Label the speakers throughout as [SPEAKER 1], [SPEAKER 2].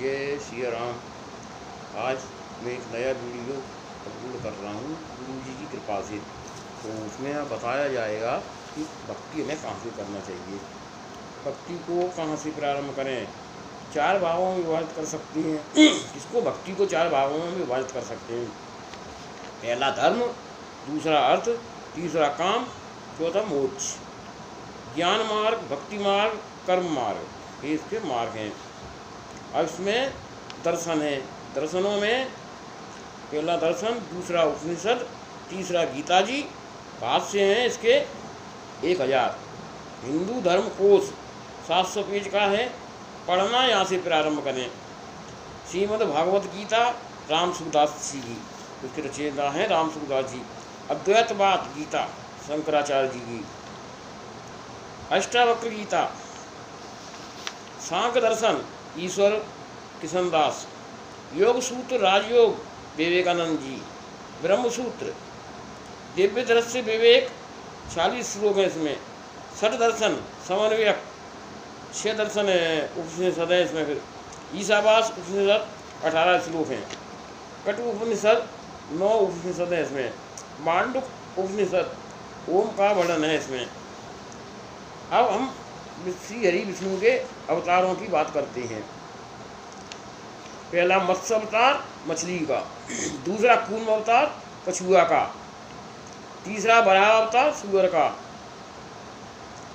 [SPEAKER 1] जय श्री राम। आज मैं एक नया वीडियो अपलोड कर रहा हूँ गुरु जी की कृपा से। तो उसमें बताया जाएगा कि भक्ति हमें कहाँ से करना चाहिए, भक्ति को कहाँ से प्रारंभ करें। 4 भागों में विभाजित कर सकते हैं इसको, भक्ति को 4 भागों में विभाजित कर सकते हैं। पहला धर्म, दूसरा अर्थ, तीसरा काम, चौथा मोक्ष। ज्ञान मार्ग, भक्ति मार्ग, कर्म मार्ग, ये इसके मार्ग हैं। अब इसमें दर्शन है। दर्शनों में पहला दर्शन, दूसरा उपनिषद, तीसरा गीता जी। भाष्य हैं इसके 1000। हिंदू धर्म कोश 700 पेज का है, पढ़ना यहाँ से प्रारंभ करें। श्रीमद् भागवत गीता राम सुखदास जी की, उसके रचयिता हैं राम सुखदास जी। अद्वैतवाद गीता शंकराचार्य जी की। अष्टावक्र गीता। सांख्य दर्शन ईश्वर किशनदास। योग सूत्र राजयोग विवेकानंद जी। ब्रह्म सूत्र दिव्य दृश्य विवेक 40 श्लोक हैं इसमें। षट दर्शन समन्वयक 6 दर्शन उपनिषद है इसमें। फिर ईशावास उपनिषद 18 श्लोक हैं। कटु उपनिषद 9 उपनिषद है इसमें। मांडुक उपनिषद ओम का वर्णन है इसमें। अब हम श्री हरि विष्णु के अवतारों की बात करते हैं। पहला मत्स्य अवतार मछली का, दूसरा कूर्म अवतार कछुआ का, तीसरा वराह अवतार सूअर का,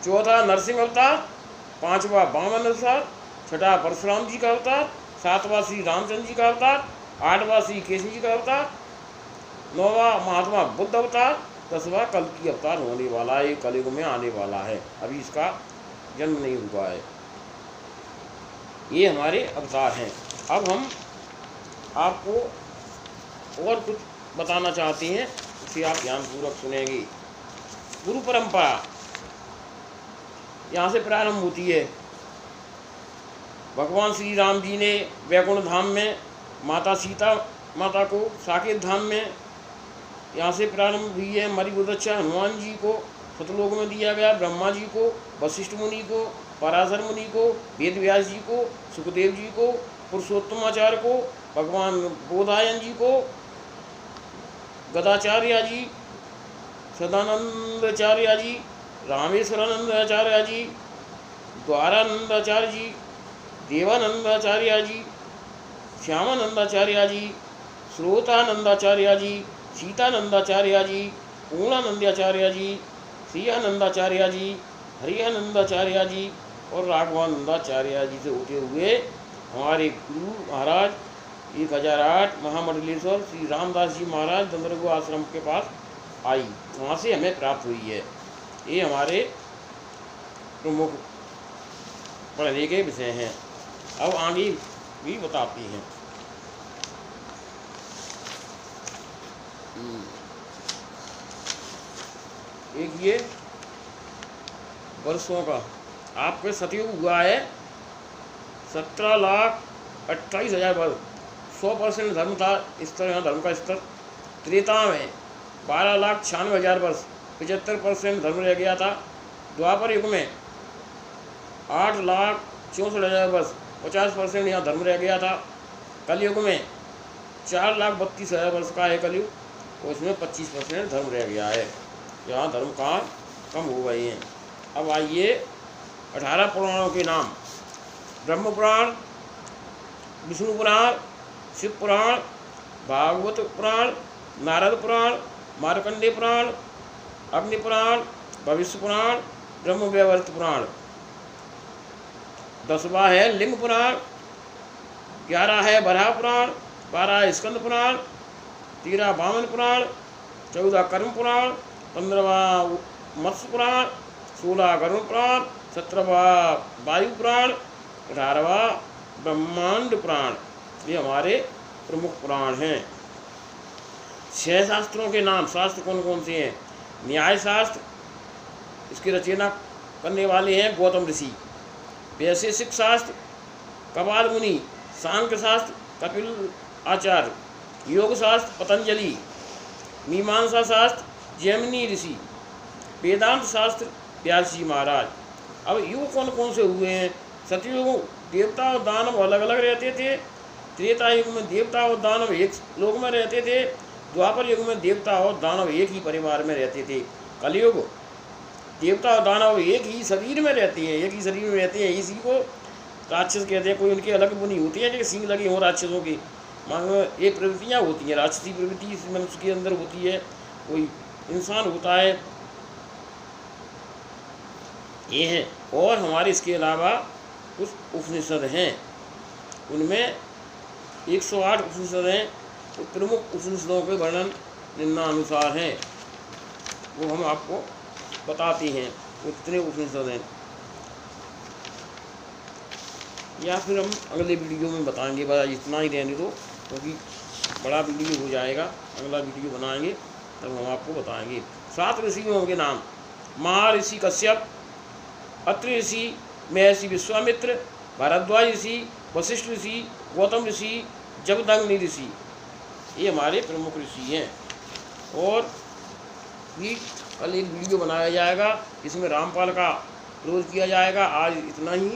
[SPEAKER 1] चौथा नरसिंह अवतार, पांचवा वामन अवतार, छठा परशुराम जी का अवतार, सातवां श्री रामचंद्र जी का अवतार, आठवां श्री कृष्ण जी का अवतार, 9वां महात्मा बुद्ध अवतार, 10वां कल्कि अवतार होने वाला है। कलयुग में आने वाला है, अभी इसका जन्म नहीं हुआ है। ये हमारे अवतार हैं। अब हम आपको और कुछ बताना चाहते हैं, उसे आप ध्यानपूर्वक सुनेंगे। गुरु परंपरा यहाँ से प्रारंभ होती है। भगवान श्री राम जी ने वैकुंठ धाम में, माता सीता माता को साकेत धाम में यहाँ से प्रारंभ हुई है। हमारी बहुत अच्छा हनुमान जी को सतलोक में दिया गया, ब्रह्मा जी को, वशिष्ठ मुनि को, पराशर मुनि को, वेद व्यास जी को, सुखदेव जी को, पुरुषोत्तम आचार्य को, भगवान बोधायन जी को, गदाचार्य जी, सदानंदाचार्य जी, रामेश्वरानंदाचार्य जी, द्वारानंदाचार्य जी, देवानंदाचार्य जी, श्यामानंदाचार्य जी, श्रोतानंदाचार्य जी, सीतानंदाचार्य जी, पूर्णानंदाचार्य जी, श्रीयानंदाचार्य जी, हरियानंदाचार्य जी और राघवानंदाचार्य जी से होते हुए हमारे गुरु महाराज 1008 महामंडलेश्वर श्री रामदास जी महाराज चंद्रगो आश्रम के पास आई, वहाँ से हमें प्राप्त हुई है। ये हमारे प्रमुख पढ़ने के विषय हैं। अब आगे भी बताती हैं। एक ये वर्षों का आपके सतयुग हुआ है 17,28,000 वर्ष। 100% धर्म था स्तर, यहाँ धर्म का स्तर। त्रेता में 12,96,000 वर्ष, 75% धर्म रह गया था। द्वापर युग में 8,64,000 वर्ष, 50% यहाँ धर्म रह गया था। कलयुग में 4,32,000 वर्ष का है कलयुग, और उसमें 25% धर्म रह गया है। यहाँ धर्म का कम हो गए हैं। अब आइए 18 पुराणों के नाम। ब्रह्म पुराण, विष्णु पुराण, शिव पुराण, भागवत पुराण, नारद पुराण, मार्कंडेय पुराण, अग्नि पुराण, भविष्य पुराण, ब्रह्म वैवर्त पुराण। 10वां है लिंग पुराण, 11 है वराह पुराण, 12 स्कंद पुराण, 13 वामन पुराण, 14 कर्म पुराण, 15वां मत्स्य पुराण, 16 गरुड़ पुराण, 17वां वायु पुराण, 18वां ब्रह्मांड पुराण। ये हमारे प्रमुख पुराण हैं। 6 शास्त्रों के नाम। शास्त्र कौन कौन से हैं? न्याय शास्त्र, इसकी रचना करने वाले हैं गौतम ऋषि। वैशेषिक शास्त्र कपाल मुनि। सांख्य शास्त्र कपिल आचार्य। योग शास्त्र पतंजलि। मीमांसा शास्त्र जैमिनी ऋषि। वेदांत शास्त्र व्यास जी महाराज। अब युग कौन कौन से हुए हैं? सतयुग देवता और दानव अलग अलग रहते थे, त्रेता युग में देवता और दानव एक लोक में रहते थे, द्वापर युग में देवता और दानव एक ही परिवार में रहते थे, कलयुग देवता और दानव एक ही शरीर में रहते हैं, एक ही शरीर में रहते हैं, इसी को राक्षस कहते हैं। कोई उनकी अलग बुनी होती है कि सींग लगी हो राक्षसों की, ये प्रवृत्तियाँ होती हैं, राक्षसी प्रवृत्ति इस मनुष्य के अंदर होती है, कोई इंसान होता है, ये है। और हमारे इसके अलावा कुछ उपनिषद हैं, उनमें 108 उपनिषद हैं, तो प्रमुख उपनिषदों के वर्णन निम्नानुसार हैं, वो हम आपको बताते हैं कितने उपनिषद हैं, या फिर हम अगले वीडियो में बताएंगे। बस इतना ही रहने दो, क्योंकि बड़ा वीडियो हो जाएगा, अगला वीडियो बनाएंगे तब हम आपको बताएंगे। 7 ऋषियों के नाम: महर्षि कश्यप, अत्रि ऋषि, महर्षि विश्वामित्र, भारद्वाज ऋषि, वशिष्ठ ऋषि, गौतम ऋषि, जमदग्नि ऋषि, ये हमारे प्रमुख ऋषि हैं। और भी कल एक वीडियो बनाया जाएगा, इसमें रामपाल का रोज किया जाएगा। आज इतना ही,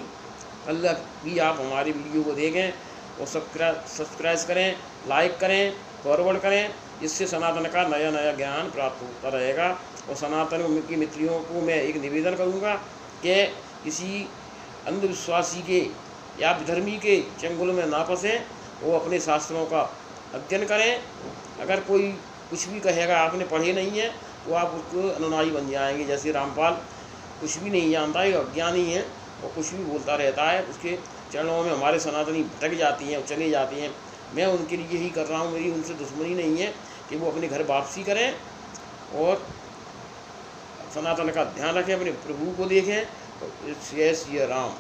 [SPEAKER 1] कल भी आप हमारी वीडियो को देखें और सब्सक्राइब करें, लाइक करें, फॉरवर्ड करें, इससे सनातन का नया नया ज्ञान प्राप्त होता रहेगा। और सनातन की मित्रों को मैं एक निवेदन करूँगा कि किसी अंधविश्वासी के या विधर्मी के चंगुल में ना फंसें, वो अपने शास्त्रों का अध्ययन करें। अगर कोई कुछ भी कहेगा, आपने पढ़े नहीं है, तो आप उसको अनुयायी बन जाएंगे। जैसे रामपाल कुछ भी नहीं जानता है, अज्ञानी है और कुछ भी बोलता रहता है, उसके चरणों में हमारे सनातनी भटक जाती हैं और चले जाती हैं। मैं उनके लिए यही कर रहा हूँ, मेरी उनसे दुश्मनी नहीं है कि वो अपने घर वापसी करें और सनातन का ध्यान रखें, अपने प्रभु को देखें। जय श्री राम।